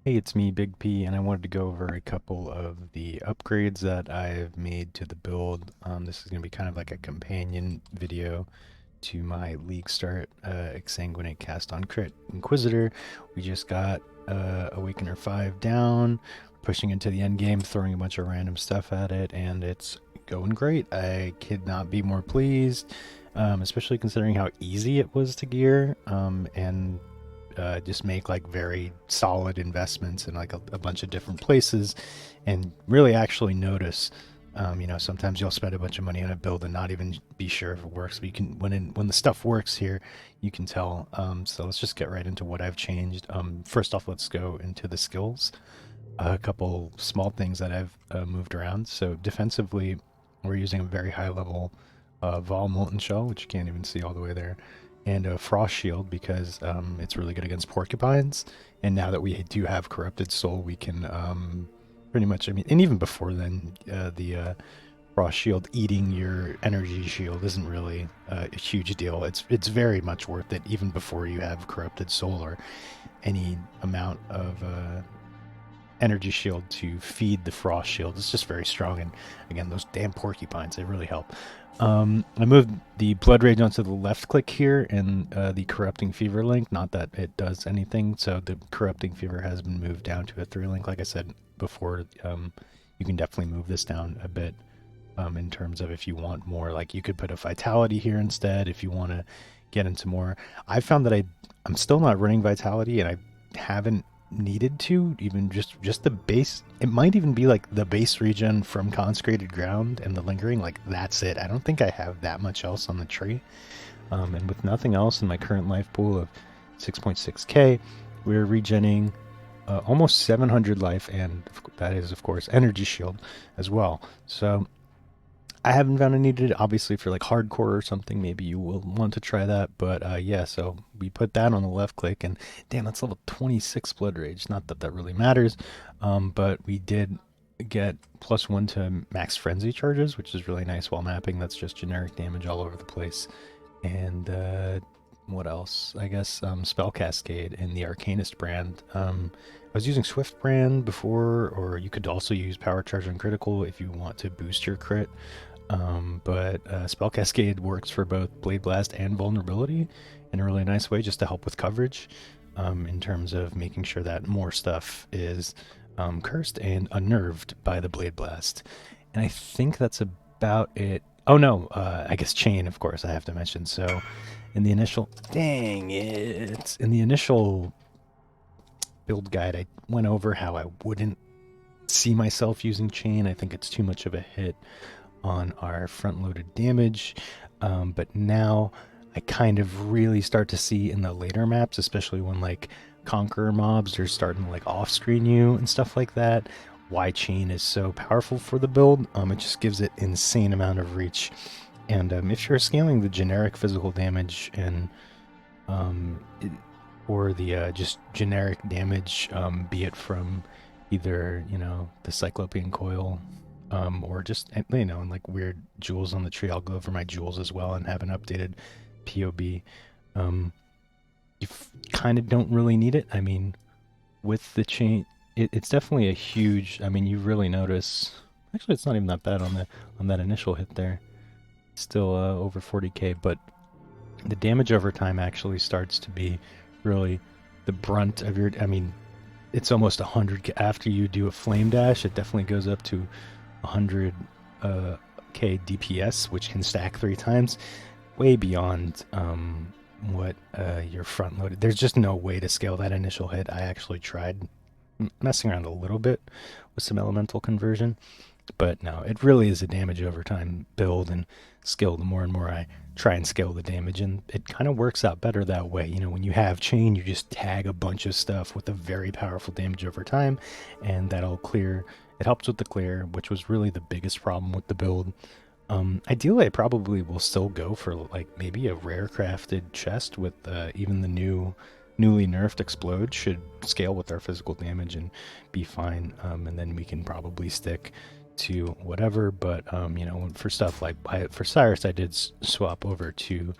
Hey, it's me, Big P, and I wanted to go over a couple of the upgrades that I've made to the build. This is going to be kind of like a companion video to my League Start Exsanguinate cast on crit Inquisitor. We just got Awakener 5 down, pushing into the end game, throwing a bunch of random stuff at it, and it's going great. I could not be more pleased, especially considering how easy it was to gear, and just make like very solid investments in like a bunch of different places and really actually notice. Sometimes you'll spend a bunch of money on a build and not even be sure if it works. But you can, when the stuff works here, you can tell. So let's just get right into what I've changed. First off, let's go into the skills. A couple small things that I've moved around. So defensively, we're using a very high level Vol Molten Shell, which you can't even see all the way there, and a Frost Shield because it's really good against porcupines. And now that we do have Corrupted Soul, we can pretty much, I mean, and even before then, the Frost Shield eating your energy shield isn't really a huge deal. It's very much worth it even before you have Corrupted Soul or any amount of energy shield to feed the Frost Shield. It's just very strong, and again, those damn porcupines, they really help. I moved the Blood Rage onto the left click here and the Corrupting Fever link. Not that it does anything, so the Corrupting Fever has been moved down to a 3 link. Like I said before, you can definitely move this down a bit in terms of if you want more. Like you could put a Vitality here instead if you want to get into more. I found that I'm still not running Vitality, and I haven't needed to, even just the base. It might even be like the base regen from Consecrated Ground and the Lingering, like that's it. I don't think I have that much else on the tree, and with nothing else in my current life pool of 6.6k, we're regenning almost 700 life, and that is of course energy shield as well. So I haven't found a needed, obviously, for like hardcore or something. Maybe you will want to try that. But yeah, so we put that on the left click, and damn, that's level 26 Blood Rage. Not that that really matters, but we did get +1 to max frenzy charges, which is really nice while mapping. That's just generic damage all over the place. And what else? I guess Spell Cascade in the Arcanist brand. I was using Swift brand before, or you could also use Power Charge on critical if you want to boost your crit. But Spell Cascade works for both Blade Blast and Vulnerability in a really nice way, just to help with coverage, in terms of making sure that more stuff is cursed and unnerved by the Blade Blast. And I think that's about it. Oh no, I guess Chain, of course, I have to mention. So in the initial, dang it, in the initial build guide, I went over how I wouldn't see myself using Chain. I think it's too much of a hit on our front-loaded damage, but now I kind of really start to see in the later maps, especially when like Conqueror mobs are starting to like off-screen you and stuff like that, why Chain is so powerful for the build. It just gives it insane amount of reach, and if you're scaling the generic physical damage and or the just generic damage, be it from either the Cyclopean Coil, or just and like weird jewels on the tree. I'll go over my jewels as well and have an updated POB. You kind of don't really need it. I mean, with the chain, it's definitely a huge. I mean, you really notice. Actually, it's not even that bad on that initial hit there. It's still over 40k, but the damage over time actually starts to be really the brunt of your. I mean, it's almost 100 after you do a flame dash. It definitely goes up to 100 k DPS, which can stack 3 times, way beyond what your front loaded. There's just no way to scale that initial hit. I actually tried messing around a little bit with some elemental conversion, but no, it really is a damage over time build and skill. The more and more I try and scale the damage, and it kind of works out better that way. When you have Chain, you just tag a bunch of stuff with a very powerful damage over time, and that'll clear. It helps with the clear, which was really the biggest problem with the build. Ideally, I probably will still go for like maybe a rare crafted chest with even the newly nerfed Explode should scale with our physical damage and be fine. And then we can probably stick to whatever. But for stuff like for Sirus, I did swap over to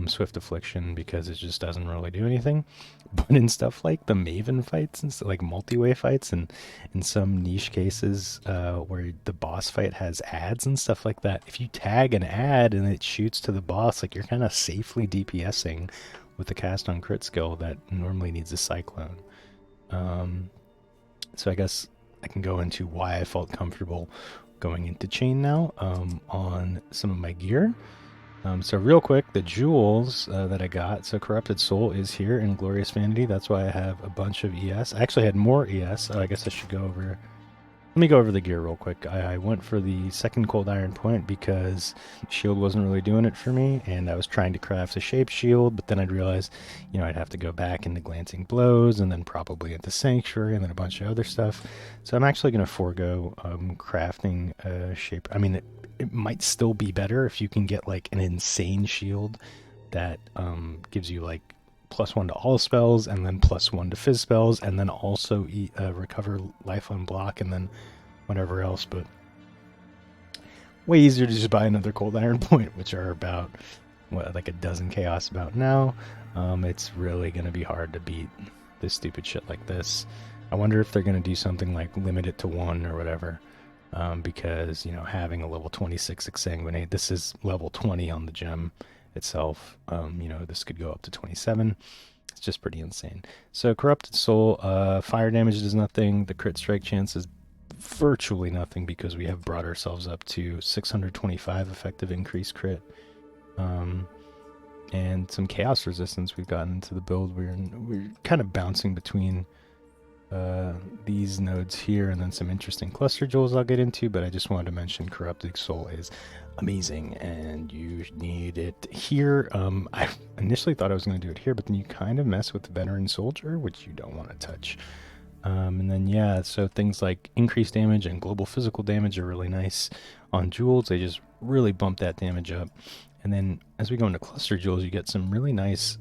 Swift Affliction because it just doesn't really do anything. But in stuff like the Maven fights and like multi-way fights, and in some niche cases where the boss fight has ads and stuff like that, if you tag an ad and it shoots to the boss, like you're kind of safely DPSing with the cast on crit skill that normally needs a Cyclone. So I guess I can go into why I felt comfortable going into chain now on some of my gear. So real quick, the jewels that I got. So Corrupted Soul is here in Glorious Vanity. That's why I have a bunch of ES. I actually had more ES. I guess I should go over... Let me go over the gear real quick. I went for the second Cold Iron Point because shield wasn't really doing it for me, and I was trying to craft a shape shield, but then I'd realize, you know, I'd have to go back into Glancing Blows, and then probably into Sanctuary, and then a bunch of other stuff. So I'm actually going to forego crafting a shape. I mean, it might still be better if you can get like an insane shield that gives you like +1 to all spells, and then +1 to fizz spells, and then also recover life on block, and then whatever else. But way easier to just buy another Cold Iron Point, which are about, what, like a dozen chaos about now. It's really going to be hard to beat this stupid shit like this. I wonder if they're going to do something like limit it to 1 or whatever. Because, you know, having a level 26 Exsanguinate, this is level 20 on the gem itself. You know, this could go up to 27. It's just pretty insane. So Corrupted Soul, fire damage does nothing. The crit strike chance is virtually nothing because we have brought ourselves up to 625 effective increase crit. And some chaos resistance we've gotten into the build. We're kind of bouncing between these nodes here and then some interesting cluster jewels I'll get into, but I just wanted to mention Corrupted Soul is amazing and you need it here. I initially thought I was going to do it here, but then you kind of mess with the Veteran Soldier, which you don't want to touch. And then yeah, so things like increased damage and global physical damage are really nice on jewels. They just really bump that damage up. And then as we go into cluster jewels, you get some really nice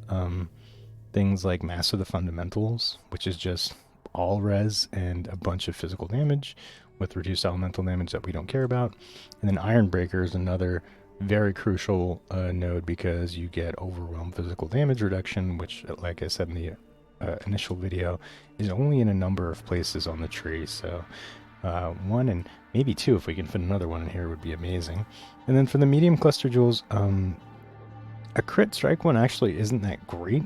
things like Master the Fundamentals, which is just all res and a bunch of physical damage with reduced elemental damage that we don't care about. And then Iron Breaker is another very crucial node because you get overwhelmed physical damage reduction, which, like I said in the initial video, is only in a number of places on the tree. So 1 and maybe 2, if we can fit another one in here, would be amazing. And then for the medium cluster jewels, a crit strike one actually isn't that great.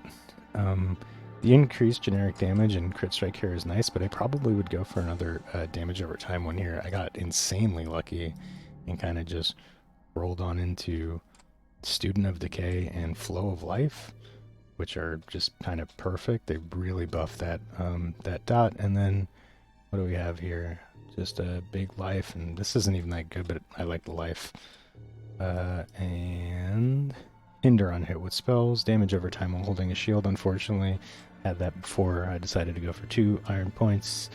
The increased generic damage and crit strike here is nice, but I probably would go for another damage over time one here. I got insanely lucky and kind of just rolled on into Student of Decay and Flow of Life, which are just kind of perfect. They really buffed that that dot. And then what do we have here? Just a big life, and this isn't even that good, but I like the life. And hinder on hit with spells, damage over time while holding a shield. Unfortunately, had that before. I decided to go for 2 iron points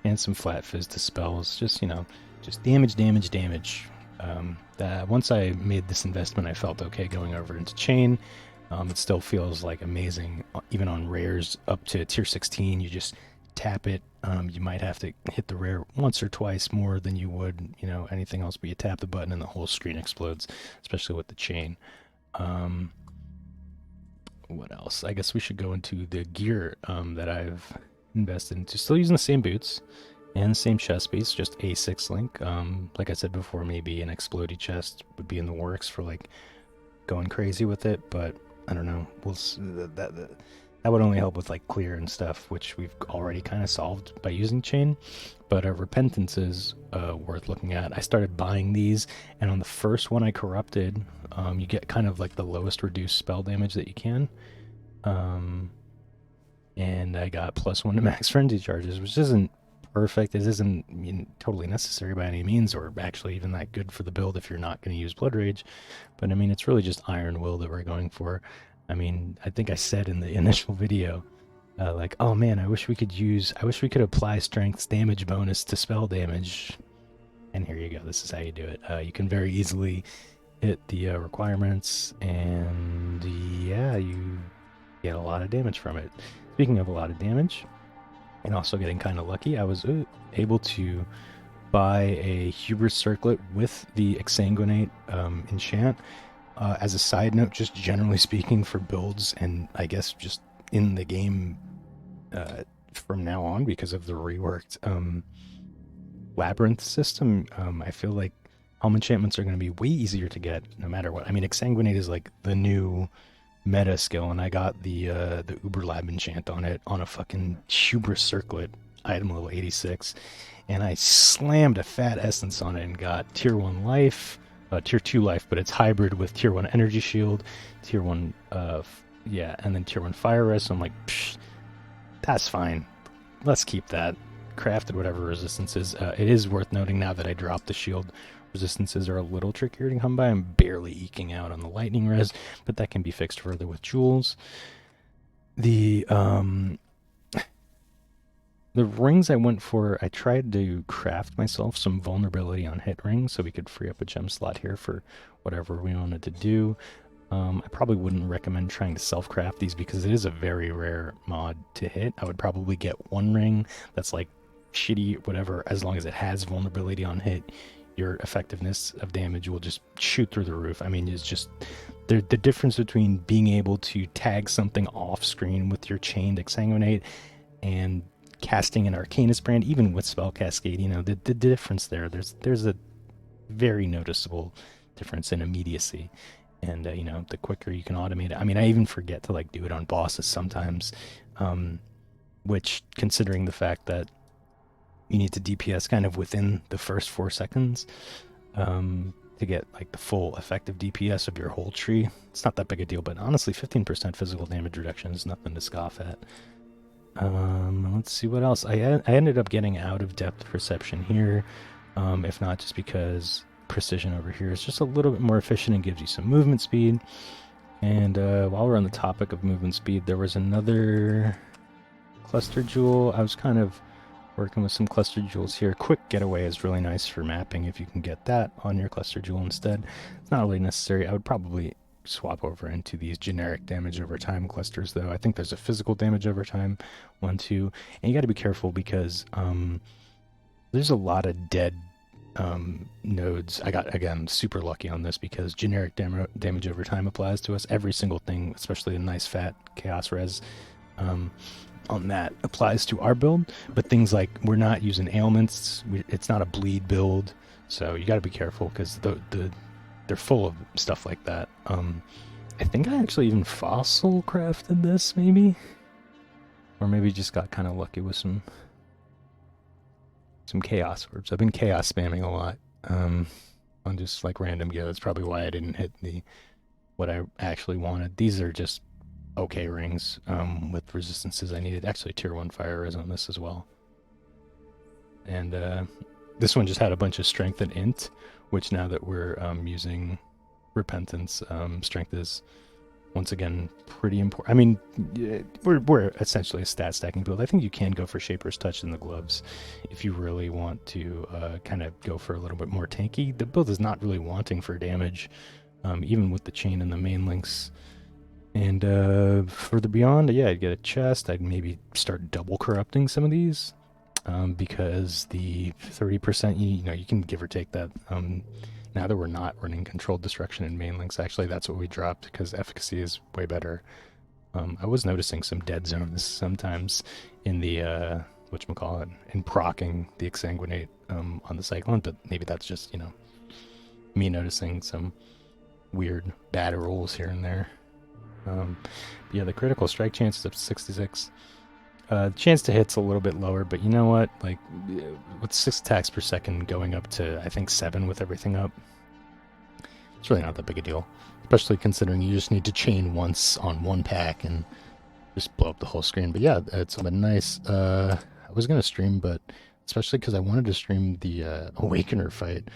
and some flat fizz to spells. Just, you know, just damage. Once I made this investment, I felt okay going over into chain. It still feels like amazing, even on rares up to tier 16. You just tap it. You might have to hit the rare once or twice more than you would, you know, anything else, but you tap the button and the whole screen explodes, especially with the chain. What else? I guess we should go into the gear that I've invested into. Still using the same boots and the same chest piece, just a 6-link. Like I said before, maybe an explodey chest would be in the works for like going crazy with it, but I don't know. That would only help with like clear and stuff, which we've already kind of solved by using chain. But Repentance is worth looking at. I started buying these, and on the first one I corrupted, you get kind of like the lowest reduced spell damage that you can. And I got +1 to max frenzy charges, which isn't perfect. It isn't totally necessary by any means, or actually even that good for the build if you're not going to use Blood Rage. But I mean, it's really just Iron Will that we're going for. I mean, I think I said in the initial video, like, oh man, I wish we could apply Strength's damage bonus to spell damage. And here you go, this is how you do it. You can very easily hit the requirements, and yeah, you get a lot of damage from it. Speaking of a lot of damage, and also getting kind of lucky, I was able to buy a Hubris Circlet with the Exsanguinate enchant. As a side note, just generally speaking for builds, and I guess just in the game from now on because of the reworked labyrinth system, I feel like home enchantments are going to be way easier to get no matter what. I mean, Exsanguinate is like the new meta skill, and I got the Uber Lab enchant on it on a fucking hubris circlet item level 86, and I slammed a fat essence on it and got tier 1 life, tier 2 life, but it's hybrid with tier 1 energy shield, tier 1 yeah, and then tier 1 fire res. So I'm like, psh, that's fine. Let's keep that. Crafted whatever resistances. It is worth noting now that I dropped the shield, resistances are a little trickier to come by. I'm barely eking out on the lightning res, but that can be fixed further with jewels. The rings I went for, I tried to craft myself some vulnerability on hit rings so we could free up a gem slot here for whatever we wanted to do. I probably wouldn't recommend trying to self-craft these because it is a very rare mod to hit. I would probably get one ring that's like shitty, whatever, as long as it has vulnerability on hit. Your effectiveness of damage will just shoot through the roof. I mean, it's just the difference between being able to tag something off screen with your chained Exsanguinate and casting an Arcanist brand, even with Spell Cascade, you know, the difference there's a very noticeable difference in immediacy. And, you know, the quicker you can automate it. I mean, I even forget to, like, do it on bosses sometimes, which, considering the fact that you need to DPS kind of within the first 4 seconds to get, like, the full effective DPS of your whole tree, it's not that big a deal. But honestly, 15% physical damage reduction is nothing to scoff at. Let's see what else. I ended up getting out of depth perception here, if not just because precision over here is just a little bit more efficient and gives you some movement speed. And while we're on the topic of movement speed, there was another cluster jewel. I was kind of working with some cluster jewels here. Quick getaway is really nice for mapping if you can get that on your cluster jewel instead. It's not really necessary. I would probably swap over into these generic damage over time clusters, though. I think there's a physical damage over time one too, and you got to be careful because there's a lot of dead nodes. I got, again, super lucky on this because generic damage over time applies to us. Every single thing, especially a nice fat chaos res on that, applies to our build. But things like, we're not using ailments, it's not a bleed build, so you got to be careful because they're full of stuff like that. I think I actually even fossil crafted this, maybe, or maybe just got kind of lucky with some chaos orbs. I've been chaos spamming a lot on just like random gear. That's probably why I didn't hit what I actually wanted. These are just okay rings with resistances I needed. Actually, tier 1 fire is on this as well. And this one just had a bunch of strength and int, which now that we're using repentance, strength is once again pretty important. I mean, we're essentially a stat stacking build. I think you can go for Shaper's Touch in the gloves if you really want to kind of go for a little bit more tanky. The build is not really wanting for damage, even with the chain and the main links. And further beyond, yeah, I'd get a chest. I'd maybe start double corrupting some of these because the 30%, you know, you can give or take that. Now that we're not running controlled destruction in main links, actually that's what we dropped because efficacy is way better. I was noticing some dead zones sometimes in the whatchamacallit, in procking the Exsanguinate on the Cyclone, but maybe that's just, you know, me noticing some weird bad rolls here and there. Yeah, the critical strike chance is up to 66. Chance to hit's a little bit lower, but you know what? Like, with 6 attacks per second going up to, I think, 7 with everything up, it's really not that big a deal. Especially considering you just need to chain once on one pack and just blow up the whole screen. But yeah, it's been nice. I was going to stream, but especially because I wanted to stream the Awakener fight,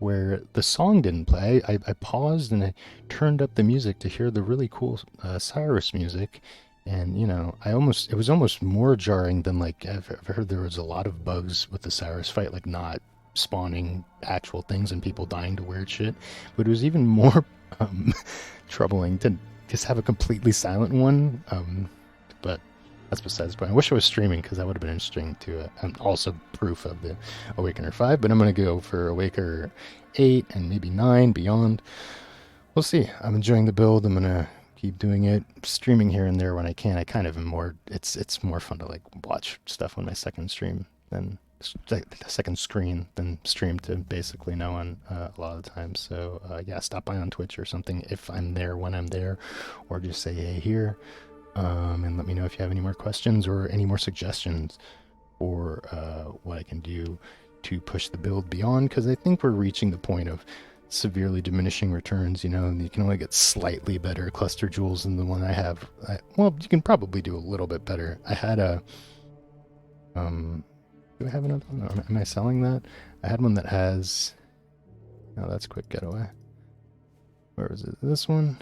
where the song didn't play. I paused and I turned up the music to hear the really cool Sirus music. And, you know, it was almost more jarring than, like, I've heard there was a lot of bugs with the Sirus fight, like not spawning actual things and people dying to weird shit. But it was even more troubling to just have a completely silent one. But that's besides the point. I wish I was streaming because that would have been interesting to also proof of the Awakener 5. But I'm going to go for Awakener 8 and maybe 9 beyond. we'll see. I'm enjoying the build. I'm gonna keep doing it, streaming here and there when I can. I kind of am more. It's more fun to like watch stuff on my second stream than the second screen than stream to basically no one a lot of the time. So yeah, stop by on Twitch or something if I'm there when I'm there, or just say hey here, and let me know if you have any more questions or any more suggestions for what I can do to push the build beyond. Because I think we're reaching the point of severely diminishing returns. You know, you can only get slightly better cluster jewels than the one I have. Well, you can probably do a little bit better. I had a do I have another one? Am I selling that? I had one that has. Oh, that's quick getaway. Where was it? This one.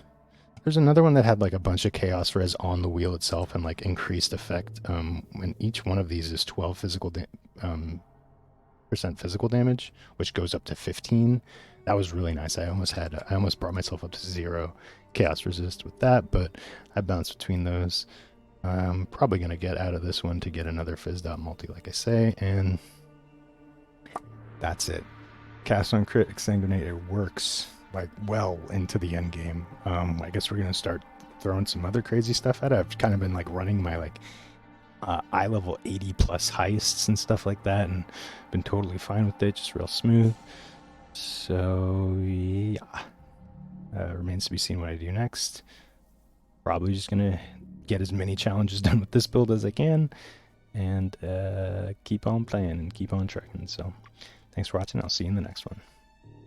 There's another one that had like a bunch of chaos res on the wheel itself and like increased effect. And each one of these is 12 percent physical damage, which goes up to 15. That was really nice. I almost brought myself up to 0 chaos resist with that, but I bounced between those. I'm probably going to get out of this one to get another Fizz multi, like I say, and that's it. Cast on crit, Exsanguinate, it works like well into the end game. I guess we're going to start throwing some other crazy stuff at it. I've kind of been like running my like eye level 80 plus heists and stuff like that, and been totally fine with it, just real smooth. So yeah, remains to be seen what I do next. Probably just gonna get as many challenges done with this build as I can, and keep on playing and keep on trekking. So thanks for watching. I'll see you in the next one.